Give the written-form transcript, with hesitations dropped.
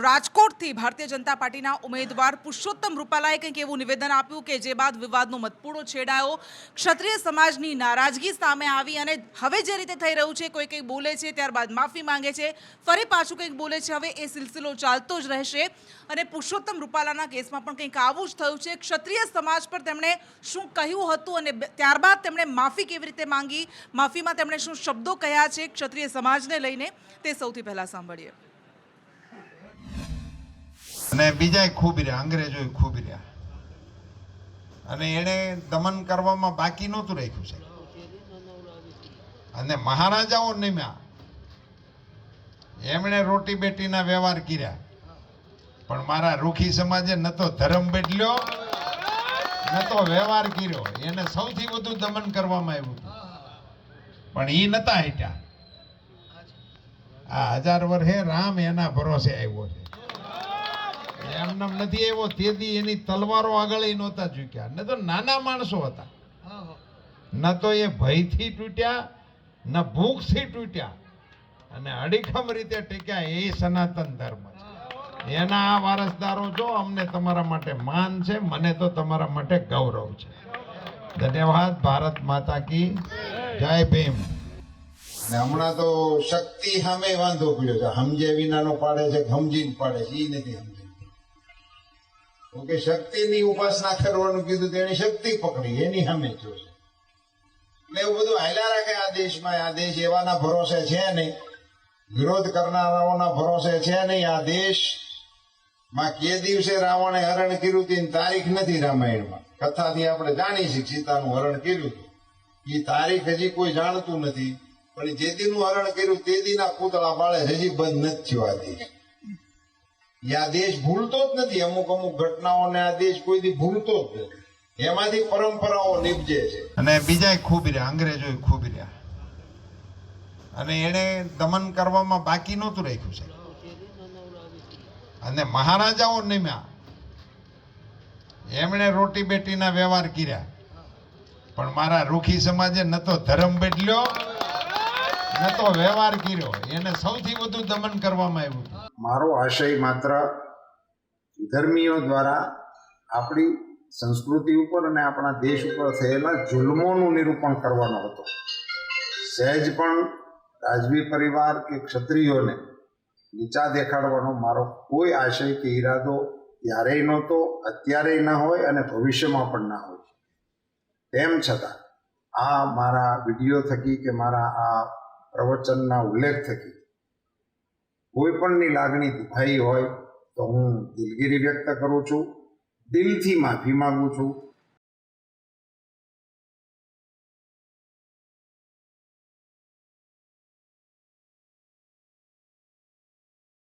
રાજકોટથી ભારતીય જનતા પાર્ટીના ઉમેદવાર પુરુષોત્તમ રૂપાલાએ કંઈક એવું નિવેદન આપ્યું કે જે બાદ વિવાદનો મતપૂડો છેડાયો, ક્ષત્રિય સમાજની નારાજગી સામે આવી અને હવે જે રીતે થઈ રહ્યું છે, કોઈ કંઈક બોલે છે ત્યારબાદ માફી માંગે છે, ફરી પાછું કંઈક બોલે છે, હવે એ સિલસિલો ચાલતો જ રહેશે અને પુરુષોત્તમ રૂપાલાના કેસમાં પણ કંઈક આવું જ થયું છે। ક્ષત્રિય સમાજ પર તેમણે શું કહ્યું હતું અને ત્યારબાદ તેમણે માફી કેવી રીતે માંગી, માફીમાં તેમણે શું શબ્દો કહ્યા છે ક્ષત્રિય સમાજને લઈને, તે સૌથી પહેલા સાંભળીએ। અને બીજા ખૂબ રહ્યા, અંગ્રેજો ખૂબ રહ્યા અને એને દમન કરવામાં બાકી નહોતું રાખ્યું છે અને મહારાજાઓ નિમ્યા, એમણે રોટી બેટીના વ્યવહાર કર્યા, પણ મારા રૂખી સમાજે ન તો ધર્મ બદલ્યો ન તો વ્યવહાર કર્યો, એને સૌથી વધુ દમન કરવામાં આવ્યું હતું, પણ એ નતા હટ્યા। આ 1000 વર્ષે રામ એના ભરોસે આવ્યો છે, એમને નથી આવ્યો। તેથી એની તલવારો આગળ નહોતા ઝૂક્યા, ન તો નાના માણસો હતા, ન તો એ ભયથી તૂટ્યા ન ભૂખથી તૂટ્યા અને અડીખમ રીતે ટીક્યા। એ સનાતન ધર્મ છે, એના આ વારસદારો છો। અમને તમારા માટે માન છે, મને તો તમારા માટે ગૌરવ છે। ધન્યવાદ। ભારત માતા કી જય ભીમ। હમણાં તો શક્તિ સામે વાંધો પડ્યો છે, સમજે વિનાનો પાડે છે, સમજીને પાડે છે, એ નથી સમજે। ઓકે, શક્તિની ઉપાસના કરવાનું કીધું, તેની શક્તિ પકડી, એની સામે જોશે। એટલે એવું બધું હાલ્યા રાખે આ દેશમાં। આ દેશ એવાના ભરોસે છે નહીં, વિરોધ કરનારાઓના ભરોસે છે નહીં। આ દેશમાં કે દિવસે રાવણે હરણ કર્યું હતું તારીખ નથી રામાયણમાં, કથાથી આપણે જાણી છીએ સીતાનું હરણ કર્યું હતું, એ તારીખ હજી કોઈ જાણતું નથી, પણ જે દીનું હરણ કર્યું તે દીના પૂતળા બાળે હજી બંધ નથી થયો આ દેશ। આ દેશ ભૂલતો જ નથી, અમુક અમુક ઘટનાઓને આ દેશ કોઈ દી ભૂલતો જ નથી, એમાંથી પરંપરાઓ નિપજે છે। અને બીજા ખૂબ રહ્યા, અંગ્રેજો ખૂબ રહ્યા અને એને દમન કરવામાં બાકી નહોતું રાખ્યું છે અને મહારાજાઓ નિમ્યા, એમણે રોટી બેટીના વ્યવહાર કર્યા, પણ મારા રૂખી સમાજે ન તો ધર્મ બદલ્યો ન તો વ્યવહાર કર્યો, એને સૌથી વધુ દમન કરવામાં આવ્યું હતું। મારો આશય માત્ર ધર્મીઓ દ્વારા આપણી સંસ્કૃતિ ઉપર અને આપણા દેશ ઉપર થયેલા જુલ્મોનું નિરૂપણ કરવાનો હતો। સહેજ પણ રાજવી પરિવાર કે ક્ષત્રિયોને નીચા દેખાડવાનો મારો કોઈ આશય કે ઈરાદો ત્યારેય નહોતો, અત્યારેય ના હોય અને ભવિષ્યમાં પણ ના હોય। તેમ છતાં આ મારા વિડીયો થકી કે મારા આ પ્રવચનના ઉલ્લેખ થકી કોઈ પણની લાગણી દુભાઈ હોય તો હું દિલગીરી વ્યક્ત કરું છું, દિલથી માફી માંગુ છું।